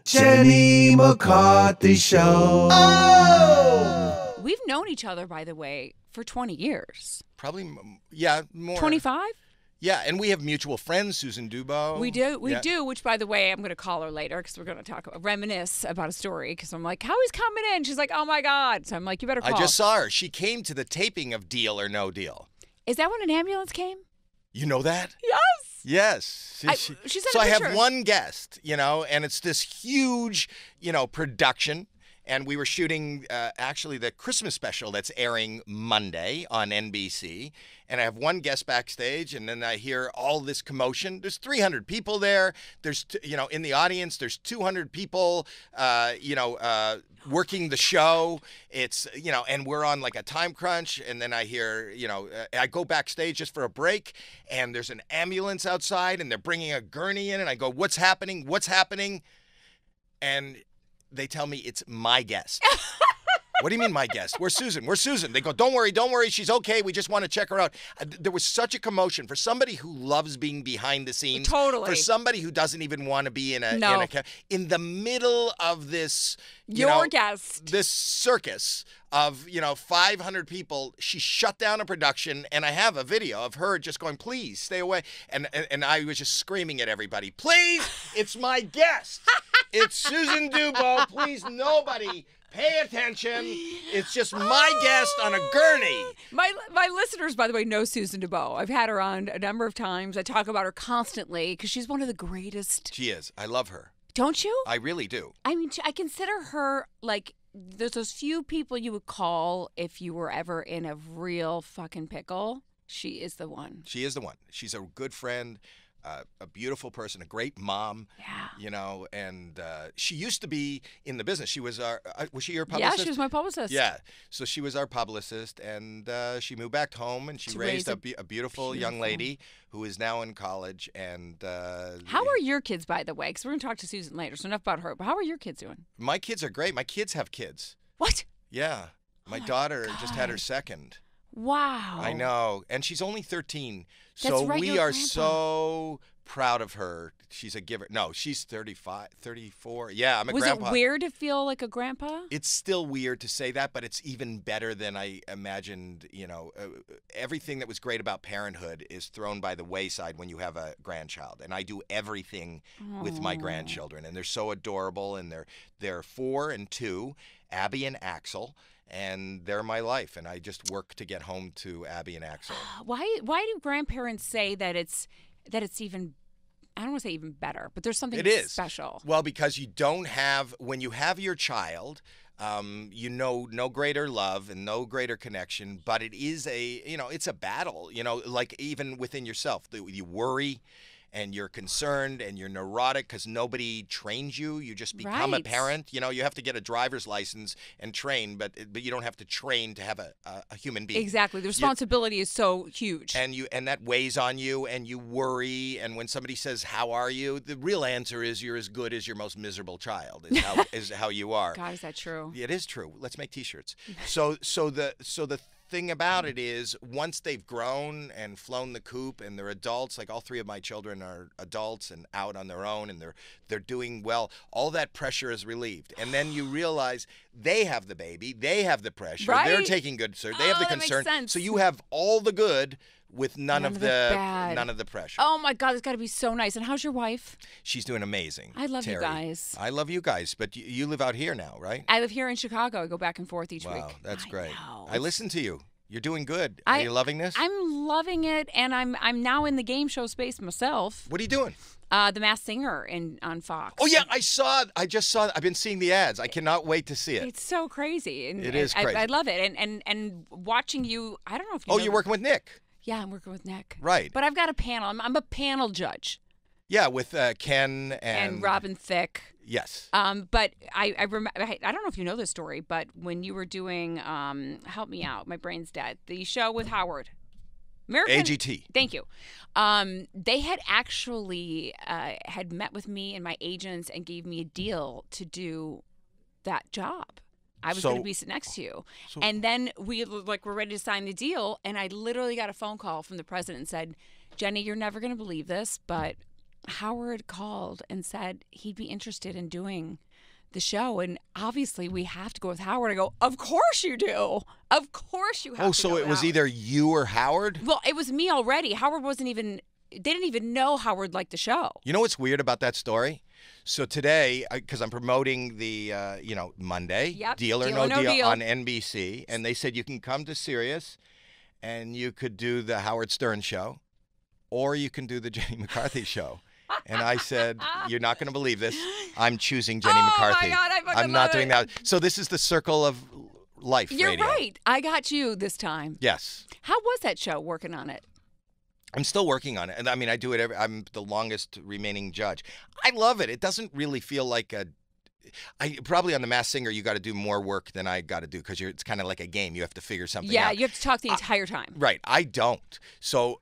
Jenny McCarthy Show. Oh! We've known each other, by the way, for 20 years. Probably, yeah, more. 25? Yeah, and we have mutual friends, Susan Dubois. We do, which, by the way, I'm going to call her later because we're going to reminisce about a story because I'm like, Howie's coming in. She's like, oh, my God. So I'm like, you better call. I just saw her. She came to the taping of Deal or No Deal. Is that when an ambulance came? You know that? Yes. Yes. She sent so a I picture. have one guest, and it's this huge, production. And we were shooting actually the Christmas special that's airing Monday on NBC. And I have one guest backstage, and then I hear all this commotion. There's 300 people there. There's, in the audience, there's 200 people, working the show. It's, and we're on like a time crunch. And then I hear, I go backstage just for a break, and there's an ambulance outside, and they're bringing a gurney in. And I go, what's happening? What's happening? And they tell me it's my guest. What do you mean my guest? Where's Susan? Where's Susan? They go, don't worry. She's okay. We just want to check her out. There was such a commotion for somebody who loves being behind the scenes. Totally. For somebody who doesn't even want to be in the middle of this, guest. This circus of, 500 people. She shut down a production, and I have a video of her just going, please stay away. And I was just screaming at everybody, please, it's my guest. It's Susan Dubois. Please, nobody pay attention. It's just my guest on a gurney. My listeners, by the way, know Susan Dubois. I've had her on a number of times. I talk about her constantly because she's one of the greatest. She is. I love her. Don't you? I really do. I mean, I consider her like there's those few people you would call if you were ever in a real fucking pickle. She is the one. She is the one. She's a good friend. A beautiful person, a great mom, and she used to be in the business. She was was she your publicist? Yeah, she was my publicist. Yeah, so she was our publicist, and she moved back home, and she raised a beautiful young lady who is now in college. And how are your kids, by the way? Because we're going to talk to Susan later, so enough about her. But how are your kids doing? My kids are great. My kids have kids. What? Yeah, my daughter just had her second. Wow. I know. And she's only 13. That's so right, we your are grandpa. So proud of her. She's a giver. No, she's 35, 34. Yeah, I'm a grandpa. Was it weird to feel like a grandpa? It's still weird to say that, but it's even better than I imagined. Everything that was great about parenthood is thrown by the wayside when you have a grandchild. And I do everything with my grandchildren. And they're so adorable. And they're 4 and 2, Abby and Axel. And they're my life, and I just work to get home to Abby and Axel. Why do grandparents say that it's even, I don't want to say even better, but there's something special? Well, because you don't have, when you have your child, no greater love and no greater connection, but it is it's a battle, like even within yourself. You worry. And you're concerned and you're neurotic because nobody trains you. You just become a parent. You have to get a driver's license and train, but you don't have to train to have a human being. Exactly. The responsibility is so huge. And that weighs on you, and you worry. And when somebody says, "How are you?" the real answer is, "You're as good as your most miserable child." Is how you are. God, is that true? It is true. Let's make T-shirts. So the thing about it is, once they've grown and flown the coop and they're adults, like all 3 of my children are adults and out on their own, and they're doing well, all that pressure is relieved. And then you realize they have the baby, they have the pressure, they're taking good care, they have the concern. That makes sense. So you have all the good with none of the bad. None of the pressure. Oh my God, it's got to be so nice. And how's your wife? She's doing amazing. I love Terry. you guys. I love you guys, but you live out here now, right? I live here in Chicago. I go back and forth each week. Wow, that's great. Know. I listen to you. You're doing good. Are you loving this? I'm loving it, and I'm now in the game show space myself. What are you doing? The Masked Singer on Fox. Oh yeah, I just saw. I've been seeing the ads. I cannot wait to see it. It's so crazy. And, it is crazy. I love it, and watching you. I don't know if you. Oh, you're working with Nick. Yeah, I'm working with Nick. Right. But I've got a panel. I'm a panel judge. Yeah, with Ken and Robin Thicke. Yes. But I remember. I don't know if you know this story, but when you were doing, help me out, my brain's dead. The show with Howard. AGT. Thank you. They had actually had met with me and my agents and gave me a deal to do that job. I was going to be sitting next to you. And then we were ready to sign the deal. And I literally got a phone call from the president and said, Jenny, you're never going to believe this, but Howard called and said he'd be interested in doing the show, and obviously we have to go with Howard. I go, of course you do. Of course you have to go with so it was Howard. either you or Howard? Well, it was me already. Howard wasn't even, they didn't even know Howard liked the show. You know what's weird about that story? So today, because I'm promoting the, Monday, Deal or No Deal on NBC, and they said you can come to Sirius and you could do the Howard Stern show, or you can do the Jenny McCarthy show. And I said, you're not going to believe this. I'm choosing Jenny McCarthy. Oh, my God, I fucking I'm not doing love that. So this is the circle of life You're radio. right. I got you this time. Yes. How was that show working on it? I'm still working on it. And I mean, I do it I'm the longest remaining judge. I love it. It doesn't really feel like probably on The Masked Singer, you got to do more work than I got to do because it's kind of like a game. You have to figure something out. Yeah, you have to talk the entire time. Right. I don't. So,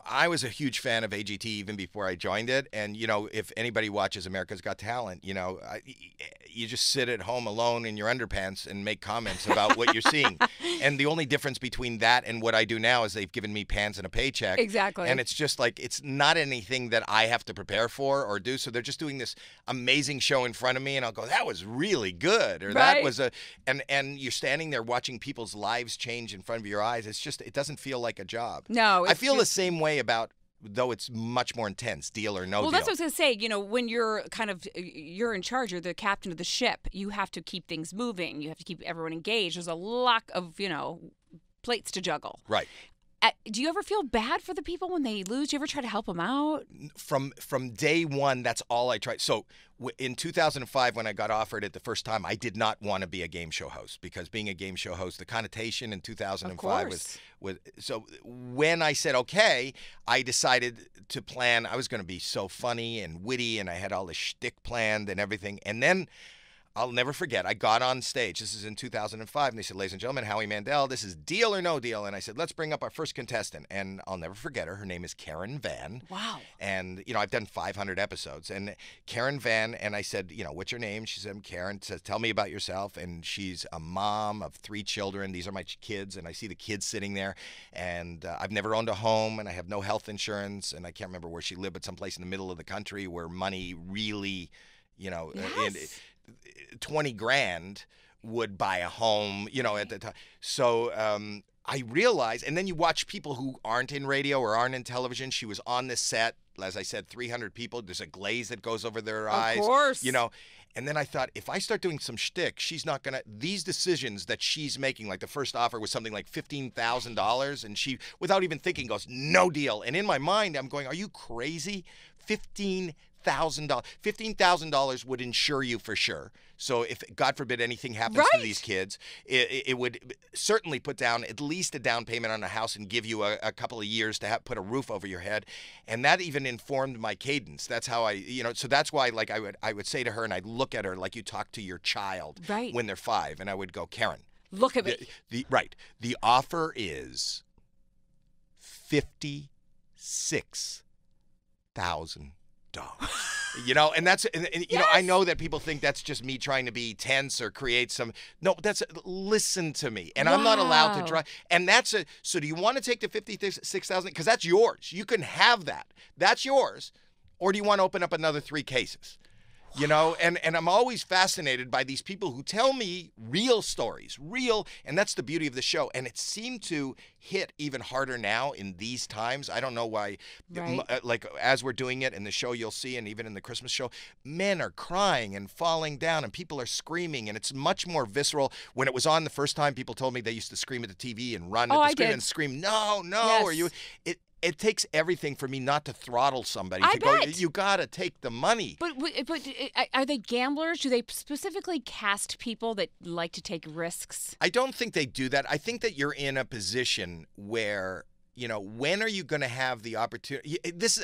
I was a huge fan of AGT even before I joined it. And, if anybody watches America's Got Talent, you just sit at home alone in your underpants and make comments about what you're seeing. And the only difference between that and what I do now is they've given me pants and a paycheck. Exactly. And it's just like, it's not anything that I have to prepare for or do. So they're just doing this amazing show in front of me. And I'll go, that was really good. Or that was and you're standing there watching people's lives change in front of your eyes. It's just, it doesn't feel like a job. No. I feel the same way about, though it's much more intense, Deal or No Deal. Well, that's what I was going to say. When you're you're in charge, you're the captain of the ship. You have to keep things moving. You have to keep everyone engaged. There's a lot of, plates to juggle. Right. Do you ever feel bad for the people when they lose? Do you ever try to help them out? From day one, that's all I tried. So in 2005, when I got offered it the first time, I did not want to be a game show host because being a game show host, the connotation in 2005 was so when I said okay, I decided to plan. I was going to be so funny and witty, and I had all the shtick planned and everything. And then I'll never forget, I got on stage. This is in 2005, and they said, ladies and gentlemen, Howie Mandel, this is Deal or No Deal. And I said, let's bring up our first contestant. And I'll never forget her. Her name is Karen Van. Wow. And, I've done 500 episodes. And Karen Van, and I said, what's your name? She said, I'm Karen. Says, tell me about yourself. And she's a mom of 3 children. These are my kids. And I see the kids sitting there. And I've never owned a home, and I have no health insurance. And I can't remember where she lived, but someplace in the middle of the country where money really, Yes. 20 grand would buy a home, at the time. So I realized, and then you watch people who aren't in radio or aren't in television. She was on this set, as I said, 300 people. There's a glaze that goes over their eyes. Of course. And then I thought, if I start doing some shtick, she's not going to, these decisions that she's making, like the first offer was something like $15,000, and she, without even thinking, goes, no deal. And in my mind, I'm going, are you crazy? $15,000 would insure you for sure. So if, God forbid, anything happens to these kids, it would certainly put down at least a down payment on a house and give you a couple of years to put a roof over your head. And that even informed my cadence. That's how I, so that's why, like, I would say to her, and I'd look at her like you talk to your child when they're 5, and I would go, Karen, look at me. The offer is $56,000. And that's, I know that people think that's just me trying to be tense or create some, no, listen to me. And I'm not allowed to try. And so do you want to take the 56,000? Because that's yours. You can have that. That's yours. Or do you want to open up another 3 cases? And I'm always fascinated by these people who tell me real stories, and that's the beauty of the show. And it seemed to hit even harder now in these times. I don't know why, like as we're doing it in the show, you'll see, and even in the Christmas show, men are crying and falling down and people are screaming, and it's much more visceral. When it was on the first time, people told me they used to scream at the TV and run at the screen and scream, no, or you, it takes everything for me not to throttle somebody. You got to take the money. But are they gamblers? Do they specifically cast people that like to take risks? I don't think they do that. I think that you're in a position where, when are you going to have the opportunity?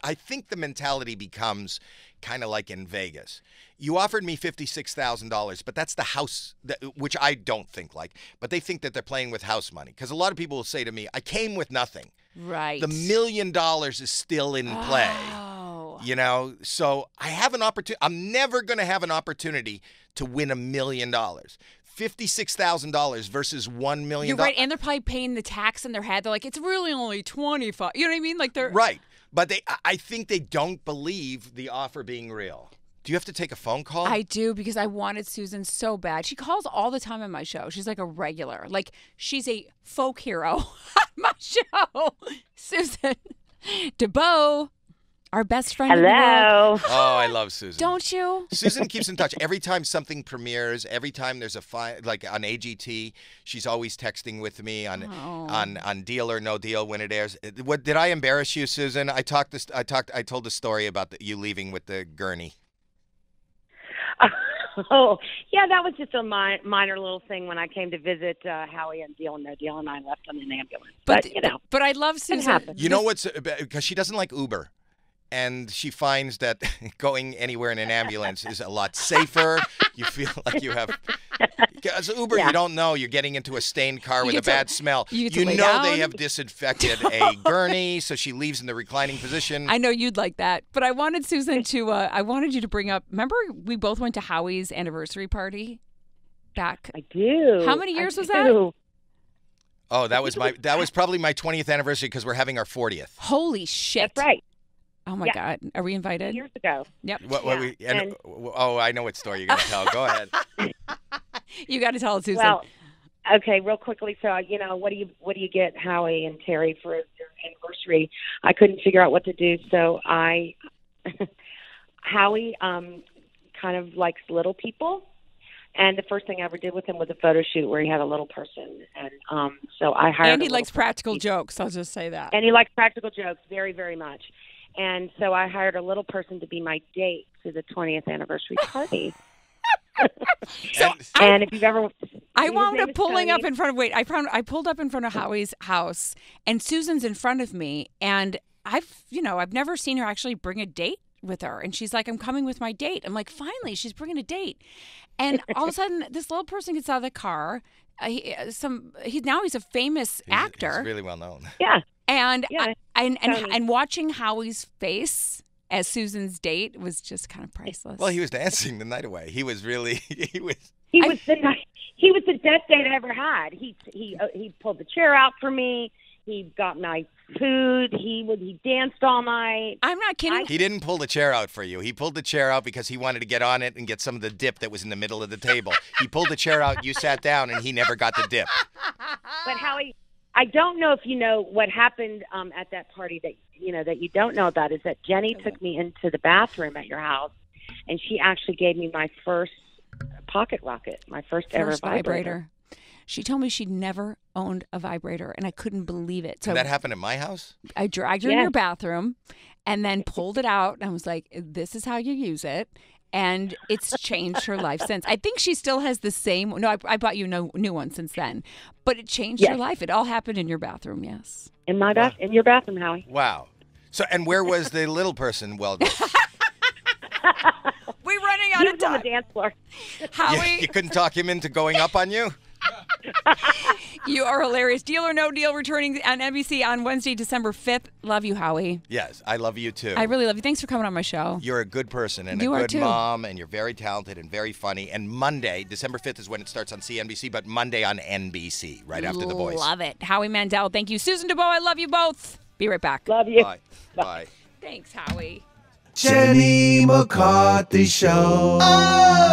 I think the mentality becomes kind of like in Vegas. You offered me $56,000, but that's the house, which I don't think like. But they think that they're playing with house money. Because a lot of people will say to me, I came with nothing. Right. The $1 million is still in play. Oh. So I have an opportunity. I'm never going to have an opportunity to win $1 million. $56,000 versus $1 million. You're right, and they're probably paying the tax in their head. They're like, it's really only $25,000. You know what I mean? Like they're right. But I think they don't believe the offer being real. Do you have to take a phone call? I do, because I wanted Susan so bad. She calls all the time on my show. She's like a regular. Like, she's a folk hero on my show. Susan DeBoe, our best friend. Hello. Oh, I love Susan. Don't you? Susan keeps in touch. Every time something premieres, every time there's like on AGT, she's always texting with me on Deal or No Deal when it airs. What did I embarrass you, Susan? I told the story about you leaving with the gurney. Oh, yeah, that was just a minor little thing when I came to visit Howie and Deal and No Deal, and I left on an ambulance. But you know. But I love Susan. You know what's, because she doesn't like Uber. And she finds that going anywhere in an ambulance is a lot safer. You feel like you have... As Uber, you don't know. You're getting into a stained car with a bad smell. You know they have disinfected a gurney, so she leaves in the reclining position. I know you'd like that. But I wanted Susan to... I wanted you to bring up... Remember we both went to Howie's anniversary party back? I do. How many years was that? Oh, that was probably my 20th anniversary because we're having our 40th. Holy shit. That's right. Oh, my God. Are we invited? Years ago. Yep. I know what story you're going to tell. Go ahead. You got to tell it, Susan. Well, okay, real quickly. So, what do you get Howie and Terry for their anniversary? I couldn't figure out what to do, so Howie kind of likes little people. And the first thing I ever did with him was a photo shoot where he had a little person. And so I hired And he likes practical jokes. I'll just say that. And he likes practical jokes very, very much. And so I hired a little person to be my date to the 20th anniversary party. And if you've ever... I wound up pulling up in front of... Wait, I pulled up in front of Howie's house, and Susan's in front of me, and I've never seen her actually bring a date with her. And she's like, I'm coming with my date. I'm like, finally, she's bringing a date. And all of a sudden, this little person gets out of the car. He's a famous actor. He's really well known. Yeah. And watching Howie's face as Susan's date was just kind of priceless. Well, he was dancing the night away. He was really He was the best date I ever had. He pulled the chair out for me. He got my food. He danced all night. I'm not kidding. He didn't pull the chair out for you. He pulled the chair out because he wanted to get on it and get some of the dip that was in the middle of the table. He pulled the chair out, you sat down, and he never got the dip. But Howie, I don't know if you know what happened at that party that you don't know about, is that Jenny took me into the bathroom at your house, and she actually gave me my first pocket rocket, my first ever vibrator. She told me she'd never owned a vibrator, and I couldn't believe it. So and that happened at my house? I dragged her in your bathroom and then pulled it out, and I was like, this is how you use it. And it's changed her life since. I think she still has the same. No, I bought you no new one since then. But it changed her life. It all happened in your bathroom, yes. In my in your bathroom, Howie. Wow. So, and where was the little person? Well, we're running out of time. On the dance floor. Howie, you couldn't talk him into going up on you? You are hilarious. Deal or No Deal returning on NBC on Wednesday, December 5th. Love you, Howie. Yes, I love you too. I really love you. Thanks for coming on my show. You're a good person and you a good too. mom, and you're very talented and very funny. And Monday, December 5th is when it starts on CNBC, but Monday on NBC, right after The Voice. Love it. Howie Mandel, thank you. Susan DeBoe, I love you both. Be right back. Love you. Bye. Bye. Thanks, Howie. Jenny McCarthy Show. Oh!